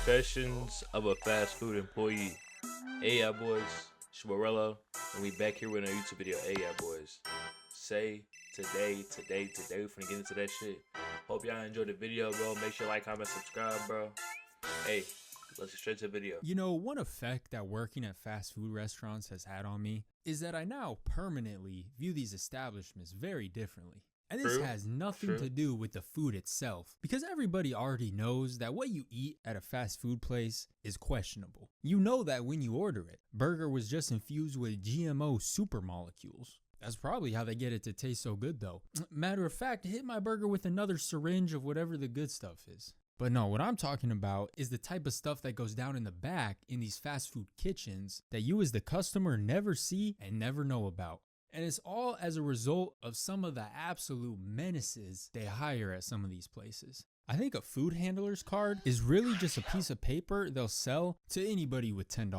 Confessions of a Fast Food Employee. Hey, y'all boys, Shbarello, and we back here with a YouTube video. Hey, y'all boys, today, we finna get into that shit. Hope y'all enjoyed the video, bro. Make sure like, comment, subscribe, bro. Hey, let's get straight to the video. You know, one effect that working at fast food restaurants has had on me is that I now permanently view these establishments very differently. And this has nothing to do with the food itself, because everybody already knows that what you eat at a fast food place is questionable. You know that when you order it. Burger was just infused with GMO super molecules. That's probably how they get it to taste so good though. Matter of fact, hit my burger with another syringe of whatever the good stuff is. But no, what I'm talking about is the type of stuff that goes down in the back in these fast food kitchens that you as the customer never see and never know about. And it's all as a result of some of the absolute menaces they hire at some of these places. I think a food handler's card is really just a piece of paper they'll sell to anybody with $10.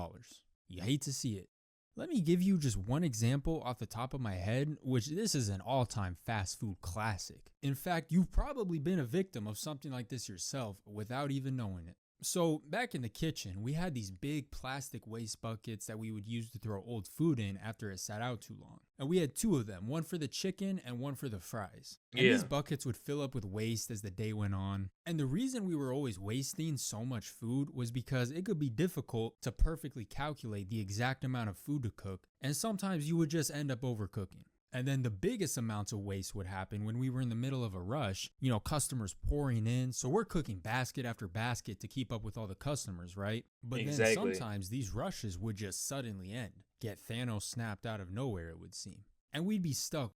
You hate to see it. Let me give you just one example off the top of my head, which this is an all-time fast food classic. In fact, you've probably been a victim of something like this yourself without even knowing it. So back in the kitchen, we had these big plastic waste buckets that we would use to throw old food in after it sat out too long. And we had two of them, one for the chicken and one for the fries. And these buckets would fill up with waste as the day went on. And the reason we were always wasting so much food was because it could be difficult to perfectly calculate the exact amount of food to cook. And sometimes you would just end up overcooking. And then the biggest amounts of waste would happen when we were in the middle of a rush, you know, customers pouring in. So we're cooking basket after basket to keep up with all the customers, right? But then sometimes these rushes would just suddenly end, get Thanos snapped out of nowhere, it would seem. And we'd be stuck.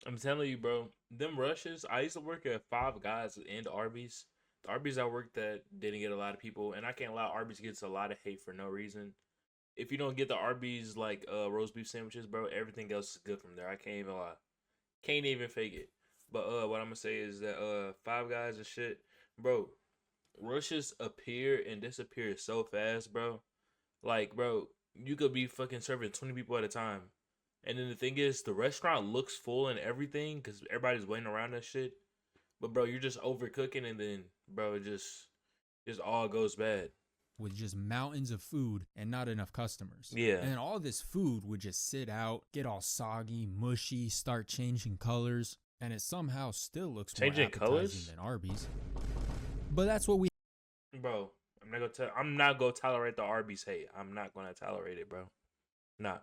I'm telling you, bro, them rushes, I used to work at Five Guys and Arby's. The Arby's I worked at didn't get a lot of people, and I can't lie, Arby's gets a lot of hate for no reason. If you don't get the Arby's like roast beef sandwiches, bro, everything else is good from there. I can't even lie. Can't even fake it. But what I'm gonna say is that Five Guys and shit, bro, rushes appear and disappear so fast, bro. Like, bro, you could be fucking serving 20 people at a time. And then the thing is, the restaurant looks full and everything because everybody's waiting around that shit. But bro, you're just overcooking and then, bro, it just all goes bad. With just mountains of food and not enough customers. Yeah. And all this food would just sit out, get all soggy, mushy, start changing colors, and it somehow still looks more appetizing than Arby's. But that's what we... Bro, I'm not gonna tolerate the Arby's hate. I'm not gonna tolerate it, bro. Nah.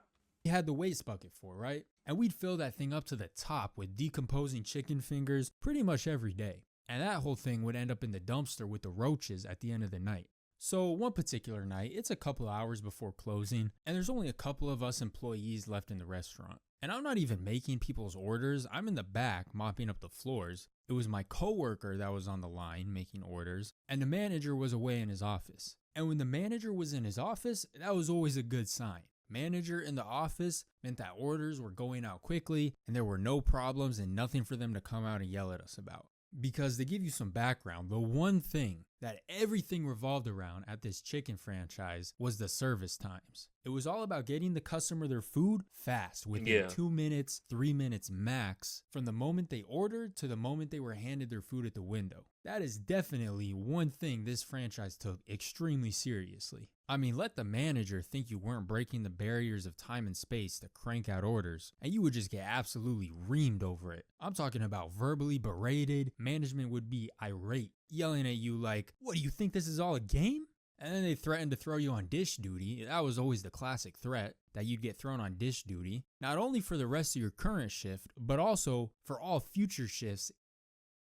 We had the waste bucket for, right? And we'd fill that thing up to the top with decomposing chicken fingers pretty much every day. And that whole thing would end up in the dumpster with the roaches at the end of the night. So one particular night, it's a couple hours before closing, and there's only a couple of us employees left in the restaurant. And I'm not even making people's orders, I'm in the back mopping up the floors. It was my coworker that was on the line making orders, and the manager was away in his office. And when the manager was in his office, that was always a good sign. Manager in the office meant that orders were going out quickly, and there were no problems and nothing for them to come out and yell at us about. Because to give you some background, the one thing that everything revolved around at this chicken franchise was the service times. It was all about getting the customer their food fast, within 2 minutes, 3 minutes max, from the moment they ordered to the moment they were handed their food at the window. That is definitely one thing this franchise took extremely seriously. I mean, let the manager think you weren't breaking the barriers of time and space to crank out orders, and you would just get absolutely reamed over it. I'm talking about verbally berated. Management would be irate, yelling at you like, "What, do you think this is all a game?" And then they threatened to throw you on dish duty. That was always the classic threat, that you'd get thrown on dish duty, not only for the rest of your current shift, but also for all future shifts.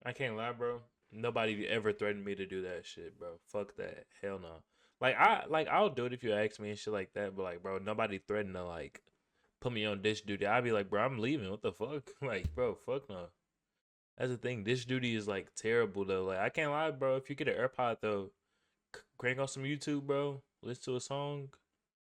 I can't lie, bro. Nobody ever threatened me to do that shit, bro. Fuck that. Hell no. I'll do it if you ask me and shit like that, but like, bro, nobody threatened to like put me on dish duty. I'd be like, bro, I'm leaving. What the fuck? Like, bro, fuck no. That's the thing. Dish duty is like terrible though. Like, I can't lie, bro. If you get an AirPod though, crank on some YouTube, bro. Listen to a song.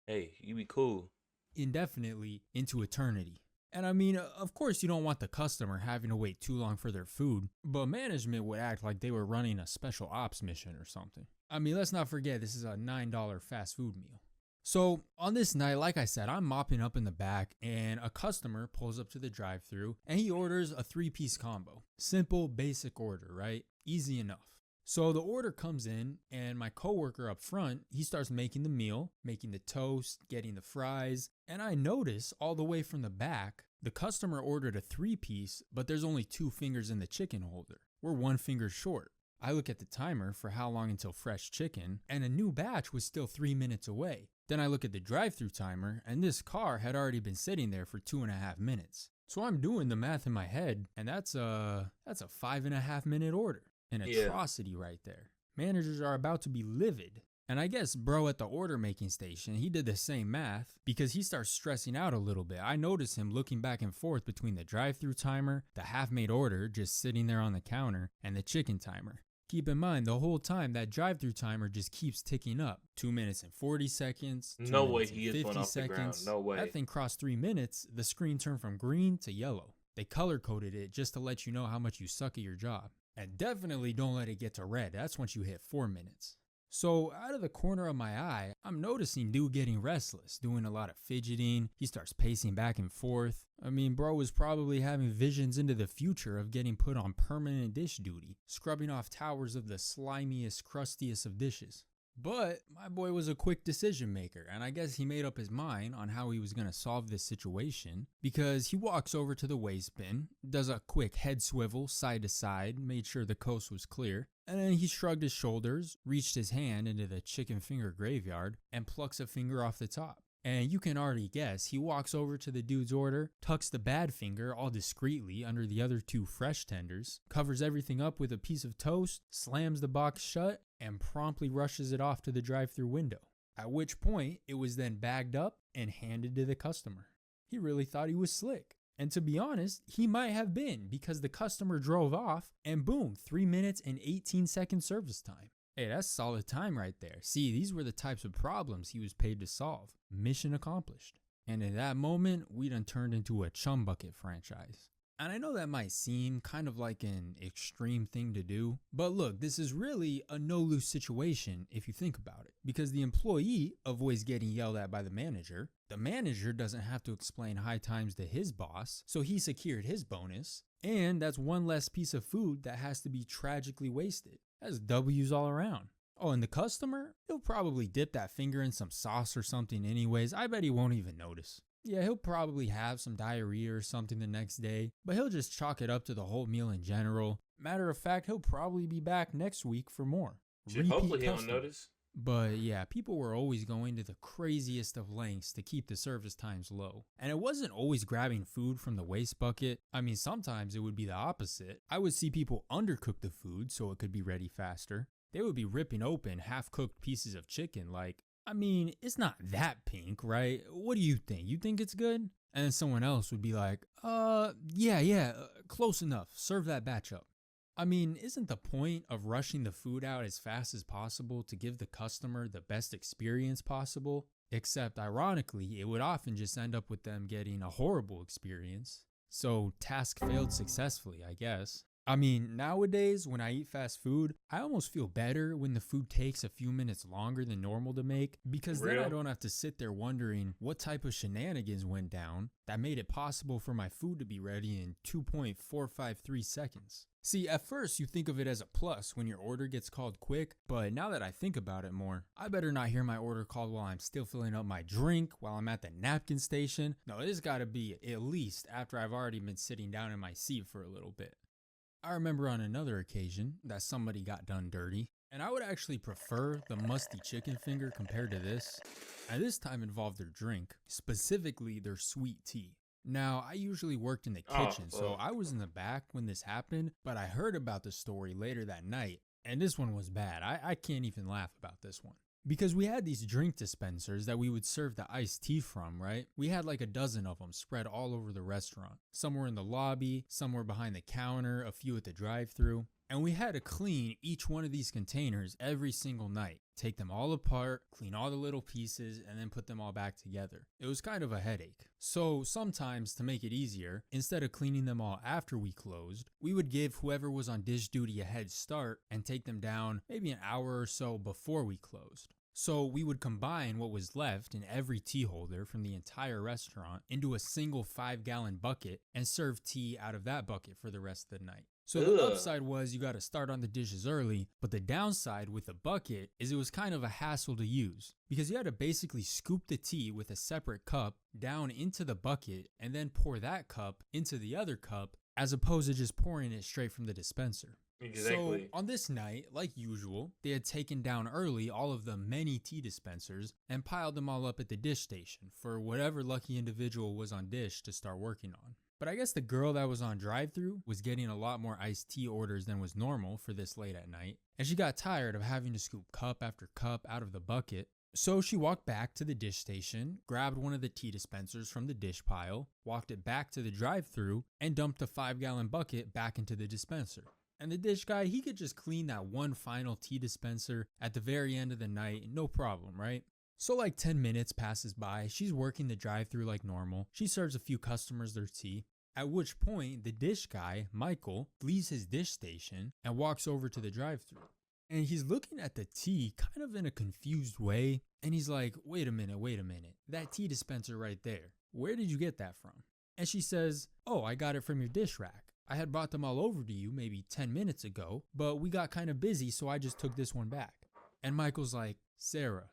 Hey, you be cool. Indefinitely into eternity. And I mean, of course you don't want the customer having to wait too long for their food, but management would act like they were running a special ops mission or something. I mean, let's not forget this is a $9 fast food meal. So on this night, like I said, I'm mopping up in the back and a customer pulls up to the drive-thru and he orders a 3-piece combo. Simple, basic order, right? Easy enough. So the order comes in, and my coworker up front, he starts making the meal, making the toast, getting the fries, and I notice all the way from the back, the customer ordered a 3-piece, but there's only 2 fingers in the chicken holder. We're 1 finger short. I look at the timer for how long until fresh chicken, and a new batch was still 3 minutes away. Then I look at the drive-thru timer, and this car had already been sitting there for 2.5 minutes. So I'm doing the math in my head, and that's a 5.5 minute order. An atrocity right there. Managers are about to be livid. And I guess bro at the order making station, he did the same math because he starts stressing out a little bit. I notice him looking back and forth between the drive-thru timer, the half-made order just sitting there on the counter, and the chicken timer. Keep in mind, the whole time that drive-thru timer just keeps ticking up. 2 minutes and 40 seconds. No way he is one off the ground. No way. That thing crossed 3 minutes. The screen turned from green to yellow. They color-coded it just to let you know how much you suck at your job. And definitely don't let it get to red. That's once you hit 4 minutes. So out of the corner of my eye, I'm noticing dude getting restless, doing a lot of fidgeting. He starts pacing back and forth. I mean, bro was probably having visions into the future of getting put on permanent dish duty, scrubbing off towers of the slimiest, crustiest of dishes. But my boy was a quick decision maker, and I guess he made up his mind on how he was going to solve this situation because he walks over to the waste bin, does a quick head swivel side to side, made sure the coast was clear, and then he shrugged his shoulders, reached his hand into the chicken finger graveyard, and plucks a finger off the top. And you can already guess, he walks over to the dude's order, tucks the bad finger all discreetly under the other 2 fresh tenders, covers everything up with a piece of toast, slams the box shut, and promptly rushes it off to the drive-thru window. At which point, it was then bagged up and handed to the customer. He really thought he was slick. And to be honest, he might have been because the customer drove off and boom, 3 minutes and 18 seconds service time. Hey, that's solid time right there. See, these were the types of problems he was paid to solve. Mission accomplished. And in that moment, we done turned into a chum bucket franchise. And I know that might seem kind of like an extreme thing to do, but look, this is really a no-lose situation if you think about it. Because the employee avoids getting yelled at by the manager doesn't have to explain high times to his boss, so he secured his bonus, and that's one less piece of food that has to be tragically wasted. That's W's all around. Oh, and the customer? He'll probably dip that finger in some sauce or something anyways. I bet he won't even notice. Yeah, he'll probably have some diarrhea or something the next day, but he'll just chalk it up to the whole meal in general. Matter of fact, he'll probably be back next week for more. Hopefully he won't notice. But yeah, people were always going to the craziest of lengths to keep the service times low. And it wasn't always grabbing food from the waste bucket. I mean, sometimes it would be the opposite. I would see people undercook the food so it could be ready faster. They would be ripping open half-cooked pieces of chicken like, I mean, it's not that pink, right? What do you think? You think it's good? And then someone else would be like, yeah, close enough. Serve that batch up. I mean, isn't the point of rushing the food out as fast as possible to give the customer the best experience possible? Except, ironically, it would often just end up with them getting a horrible experience. So, task failed successfully, I guess. I mean, nowadays, when I eat fast food, I almost feel better when the food takes a few minutes longer than normal to make, because then I don't have to sit there wondering what type of shenanigans went down that made it possible for my food to be ready in 2.453 seconds. See, at first you think of it as a plus when your order gets called quick, but now that I think about it more, I better not hear my order called while I'm still filling up my drink, while I'm at the napkin station. No, it's gotta be at least after I've already been sitting down in my seat for a little bit. I remember on another occasion that somebody got done dirty, and I would actually prefer the musty chicken finger compared to this. And this time involved their drink, specifically their sweet tea. Now, I usually worked in the kitchen, so I was in the back when this happened, but I heard about the story later that night, and this one was bad. I can't even laugh about this one. Because we had these drink dispensers that we would serve the iced tea from, right? We had like a dozen of them spread all over the restaurant. Some were in the lobby, some were behind the counter, a few at the drive-thru. And we had to clean each one of these containers every single night. Take them all apart, clean all the little pieces, and then put them all back together. It was kind of a headache. So sometimes, to make it easier, instead of cleaning them all after we closed, we would give whoever was on dish duty a head start and take them down maybe an hour or so before we closed. So we would combine what was left in every tea holder from the entire restaurant into a single 5-gallon bucket and serve tea out of that bucket for the rest of the night. So the upside was you got to start on the dishes early, but the downside with the bucket is it was kind of a hassle to use because you had to basically scoop the tea with a separate cup down into the bucket and then pour that cup into the other cup as opposed to just pouring it straight from the dispenser. Exactly. So on this night, like usual, they had taken down early all of the many tea dispensers and piled them all up at the dish station for whatever lucky individual was on dish to start working on. But I guess the girl that was on drive-thru was getting a lot more iced tea orders than was normal for this late at night, and she got tired of having to scoop cup after cup out of the bucket. So she walked back to the dish station, grabbed one of the tea dispensers from the dish pile, walked it back to the drive-thru, and dumped the 5-gallon bucket back into the dispenser. And the dish guy, he could just clean that one final tea dispenser at the very end of the night, no problem, right? So like 10 minutes passes by, she's working the drive-thru like normal. She serves a few customers their tea. At which point, the dish guy, Michael, leaves his dish station and walks over to the drive-thru. And he's looking at the tea kind of in a confused way. And he's like, wait a minute. That tea dispenser right there, where did you get that from? And she says, oh, I got it from your dish rack. I had brought them all over to you maybe 10 minutes ago, but we got kind of busy, so I just took this one back. And Michael's like, Sarah,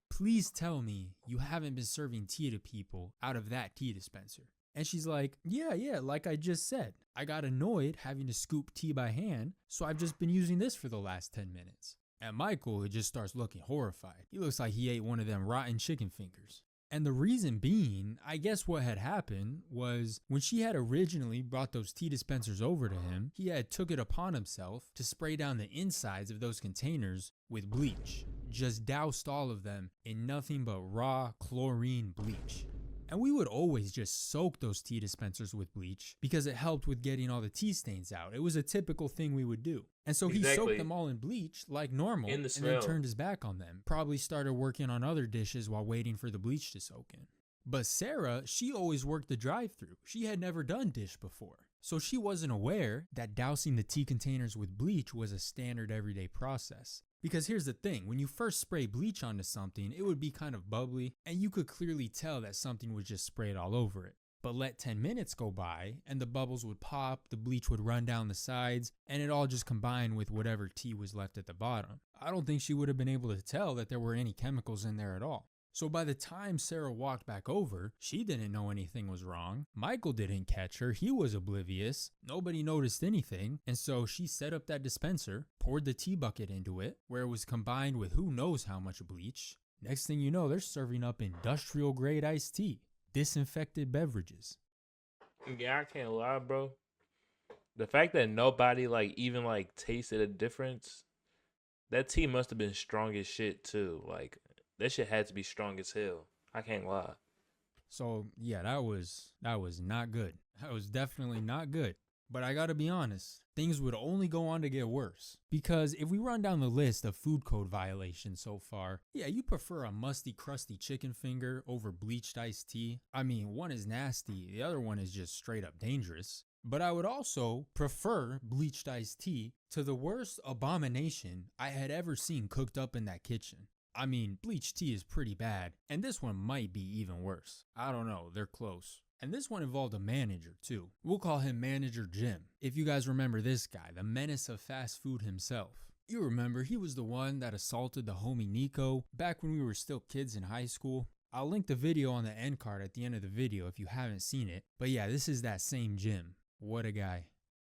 please tell me you haven't been serving tea to people out of that tea dispenser. And she's like, yeah, like I just said. I got annoyed having to scoop tea by hand, so I've just been using this for the last 10 minutes. And Michael just starts looking horrified. He looks like he ate one of them rotten chicken fingers. And the reason being, I guess what had happened was when she had originally brought those tea dispensers over to him, he had took it upon himself to spray down the insides of those containers with bleach. Just doused all of them in nothing but raw chlorine bleach. And we would always just soak those tea dispensers with bleach because it helped with getting all the tea stains out. It was a typical thing we would do. And so he soaked them all in bleach like normal and then turned his back on them. Probably started working on other dishes while waiting for the bleach to soak in. But Sarah, she always worked the drive-thru. She had never done dish before. So she wasn't aware that dousing the tea containers with bleach was a standard everyday process. Because here's the thing, when you first spray bleach onto something, it would be kind of bubbly, and you could clearly tell that something was just sprayed all over it. But let 10 minutes go by, and the bubbles would pop, the bleach would run down the sides, and it all just combined with whatever tea was left at the bottom. I don't think she would have been able to tell that there were any chemicals in there at all. So by the time Sarah walked back over, she didn't know anything was wrong. Michael didn't catch her. He was oblivious. Nobody noticed anything. And so she set up that dispenser, poured the tea bucket into it, where it was combined with who knows how much bleach. Next thing you know, they're serving up industrial grade iced tea, disinfected beverages. Yeah, I can't lie, bro. The fact that nobody even tasted a difference, that tea must have been strong as shit too. Like, that shit had to be strong as hell. I can't lie. So yeah, that was not good. That was definitely not good. But I gotta be honest, things would only go on to get worse. Because if we run down the list of food code violations so far, yeah, you prefer a musty, crusty chicken finger over bleached iced tea. I mean, one is nasty, the other one is just straight up dangerous. But I would also prefer bleached iced tea to the worst abomination I had ever seen cooked up in that kitchen. I mean, bleached tea is pretty bad, and this one might be even worse. I don't know, they're close. And this one involved a manager too. We'll call him Manager Jim. If you guys remember this guy, the menace of fast food himself. You remember he was the one that assaulted the homie Nico back when we were still kids in high school. I'll link the video on the end card at the end of the video if you haven't seen it. But yeah, this is that same Jim. What a guy.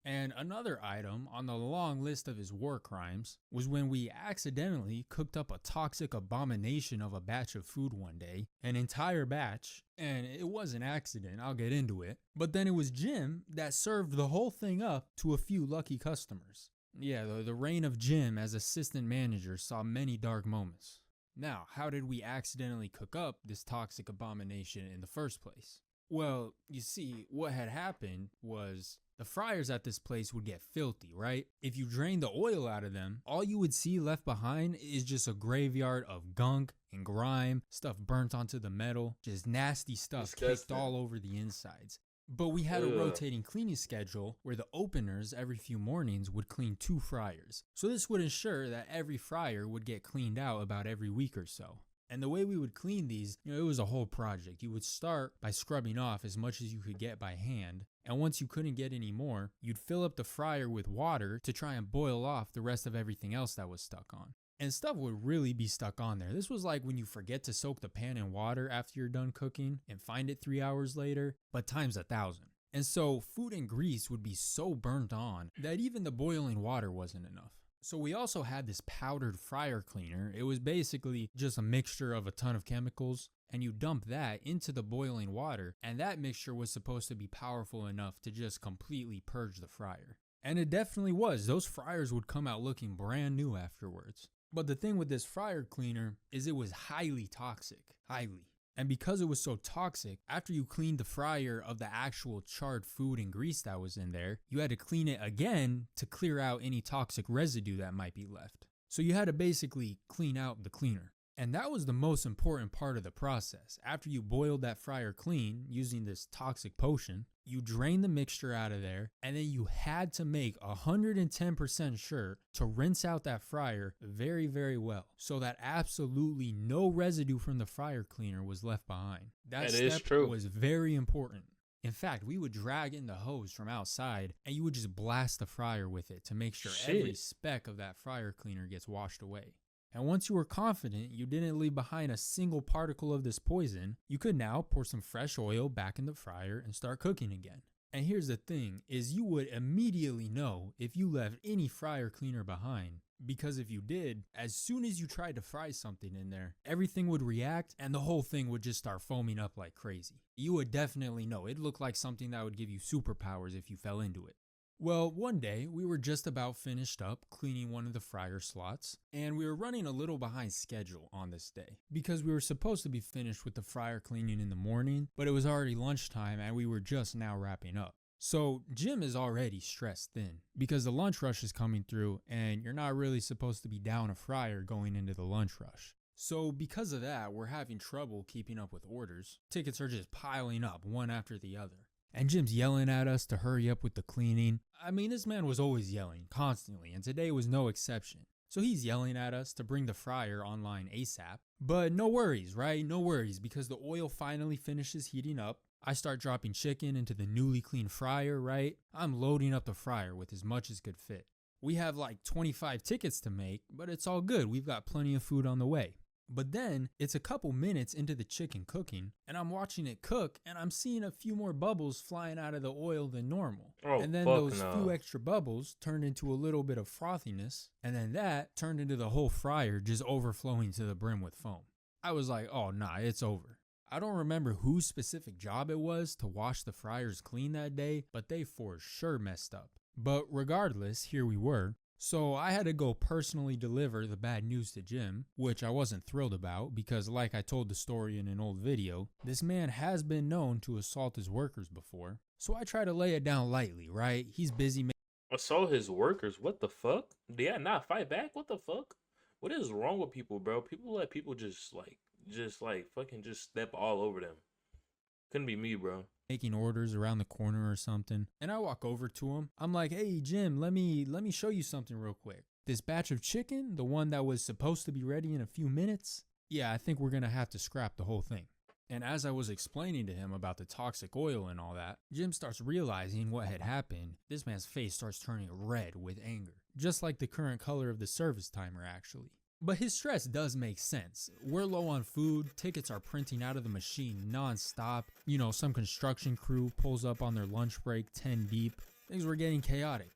And another item on the long list of his war crimes was when we accidentally cooked up a toxic abomination of a batch of food one day, an entire batch, and it was an accident, I'll get into it, but then it was Jim that served the whole thing up to a few lucky customers. Yeah, the reign of Jim as assistant manager saw many dark moments. Now, how did we accidentally cook up this toxic abomination in the first place? Well, you see, what had happened was the fryers at this place would get filthy, right? If you drain the oil out of them, all you would see left behind is just a graveyard of gunk and grime, stuff burnt onto the metal, just nasty stuff caked all over the insides. But we had a rotating cleaning schedule where the openers every few mornings would clean 2 fryers. So this would ensure that every fryer would get cleaned out about every week or so. And the way we would clean these, it was a whole project. You would start by scrubbing off as much as you could get by hand. And once you couldn't get any more, you'd fill up the fryer with water to try and boil off the rest of everything else that was stuck on. And stuff would really be stuck on there. This was like when you forget to soak the pan in water after you're done cooking and find it 3 hours later, but times 1,000. And so food and grease would be so burnt on that even the boiling water wasn't enough. So we also had this powdered fryer cleaner. It was basically just a mixture of a ton of chemicals, and you dump that into the boiling water, and that mixture was supposed to be powerful enough to just completely purge the fryer. And it definitely was. Those fryers would come out looking brand new afterwards. But the thing with this fryer cleaner is it was highly toxic. Highly. And because it was so toxic, after you cleaned the fryer of the actual charred food and grease that was in there, you had to clean it again to clear out any toxic residue that might be left. So you had to basically clean out the cleaner. And that was the most important part of the process. After you boiled that fryer clean using this toxic potion, you drained the mixture out of there, and then you had to make 110% sure to rinse out that fryer very, very well so that absolutely no residue from the fryer cleaner was left behind. That step was very important. In fact, we would drag in the hose from outside, and you would just blast the fryer with it to make sure every speck of that fryer cleaner gets washed away. And once you were confident you didn't leave behind a single particle of this poison, you could now pour some fresh oil back in the fryer and start cooking again. And here's the thing, is you would immediately know if you left any fryer cleaner behind. Because if you did, as soon as you tried to fry something in there, everything would react and the whole thing would just start foaming up like crazy. You would definitely know. It looked like something that would give you superpowers if you fell into it. Well, one day we were just about finished up cleaning one of the fryer slots, and we were running a little behind schedule on this day because we were supposed to be finished with the fryer cleaning in the morning, but it was already lunchtime and we were just now wrapping up. So Jim is already stressed thin because the lunch rush is coming through and you're not really supposed to be down a fryer going into the lunch rush. So because of that, we're having trouble keeping up with orders. Tickets are just piling up one after the other. And Jim's yelling at us to hurry up with the cleaning. I mean, this man was always yelling, constantly, and today was no exception. So he's yelling at us to bring the fryer online ASAP. But no worries, right? No worries, because the oil finally finishes heating up. I start dropping chicken into the newly cleaned fryer, right? I'm loading up the fryer with as much as could fit. We have like 25 tickets to make, but it's all good. We've got plenty of food on the way. But then it's a couple minutes into the chicken cooking and I'm watching it cook and I'm seeing a few more bubbles flying out of the oil than normal. And then those few extra bubbles turned into a little bit of frothiness, and then that turned into the whole fryer just overflowing to the brim with foam. I was like, oh nah, it's over. I don't remember whose specific job it was to wash the fryers clean that day, but they for sure messed up. But regardless, here we were. So I had to go personally deliver the bad news to Jim, which I wasn't thrilled about because, like I told the story in an old video, this man has been known to assault his workers before. So I try to lay it down lightly, right? He's busy assault his workers? What the fuck? Yeah, not fight back? What the fuck? What is wrong with people, bro? People let people just fucking step all over them. Couldn't be me, bro. Making orders around the corner or something, and I walk over to him. I'm like, hey Jim, let me show you something real quick. This batch of chicken, the one that was supposed to be ready in a few minutes, yeah, I think we're gonna have to scrap the whole thing. And as I was explaining to him about the toxic oil and all that, Jim starts realizing what had happened. This man's face starts turning red with anger, just like the current color of the service timer actually. But his stress does make sense. We're low on food, tickets are printing out of the machine non-stop. You know, some construction crew pulls up on their lunch break 10 deep. Things were getting chaotic.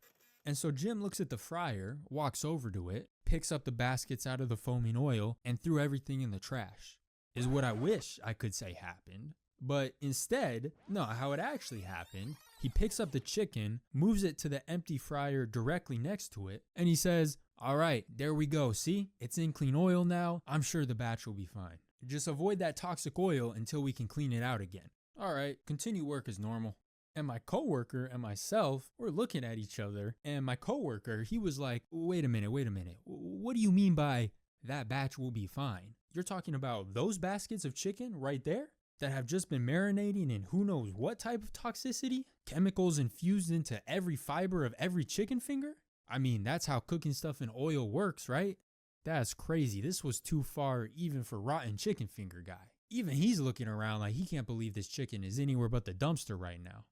And so Jim looks at the fryer, walks over to it, picks up the baskets out of the foaming oil, and threw everything in the trash. Is what I wish I could say happened. But instead, no, how it actually happened, he picks up the chicken, moves it to the empty fryer directly next to it, and he says, all right, there we go. See, it's in clean oil now. I'm sure the batch will be fine. Just avoid that toxic oil until we can clean it out again. All right, continue work as normal. And my coworker and myself were looking at each other, and my coworker, he was like, wait a minute. What do you mean by that batch will be fine? You're talking about those baskets of chicken right there that have just been marinating in who knows what type of toxicity? Chemicals infused into every fiber of every chicken finger? I mean, that's how cooking stuff in oil works, right? That's crazy. This was too far even for rotten chicken finger guy. Even he's looking around like he can't believe this chicken is anywhere but the dumpster right now.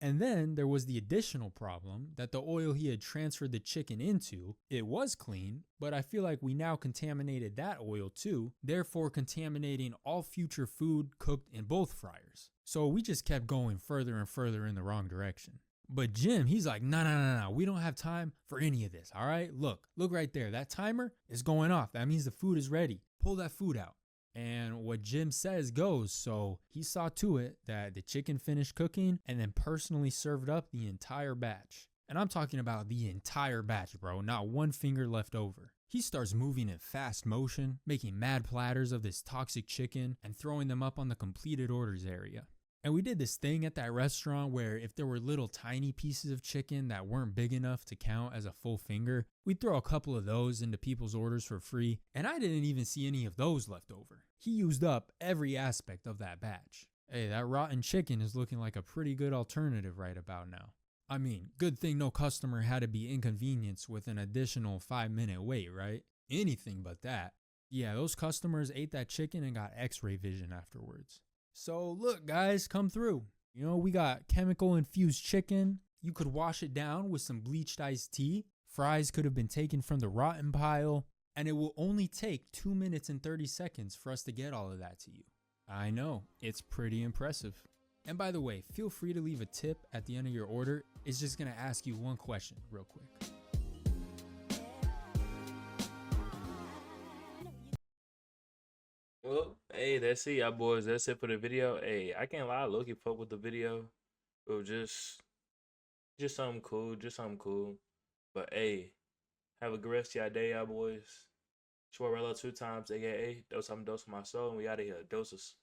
And then there was the additional problem that the oil he had transferred the chicken into, it was clean, but I feel like we now contaminated that oil too, therefore contaminating all future food cooked in both fryers. So we just kept going further and further in the wrong direction. But Jim, he's like, no, we don't have time for any of this, all right? Look right there. That timer is going off. That means the food is ready. Pull that food out. And what Jim says goes, so he saw to it that the chicken finished cooking and then personally served up the entire batch. And I'm talking about the entire batch, bro, not one finger left over. He starts moving in fast motion, making mad platters of this toxic chicken and throwing them up on the completed orders area. And we did this thing at that restaurant where if there were little tiny pieces of chicken that weren't big enough to count as a full finger, we'd throw a couple of those into people's orders for free, and I didn't even see any of those left over. He used up every aspect of that batch. Hey, that rotten chicken is looking like a pretty good alternative right about now. I mean, good thing no customer had to be inconvenienced with an additional 5-minute wait, right? Anything but that. Yeah, those customers ate that chicken and got x-ray vision afterwards. So look, guys, come through. You know, we got chemical infused chicken. You could wash it down with some bleached iced tea. Fries could have been taken from the rotten pile. And it will only take 2 minutes and 30 seconds for us to get all of that to you. I know, it's pretty impressive. And by the way, feel free to leave a tip at the end of your order. It's just going to ask you one question real quick. Well, hey, that's it, y'all boys. That's it for the video. Hey, I can't lie, low-key fuck with the video. It was just something cool, But hey, have a good rest of y'all day, y'all boys. Short Rello 2 times, aka Dose I'm Dose My Soul, and we out of here. Doses.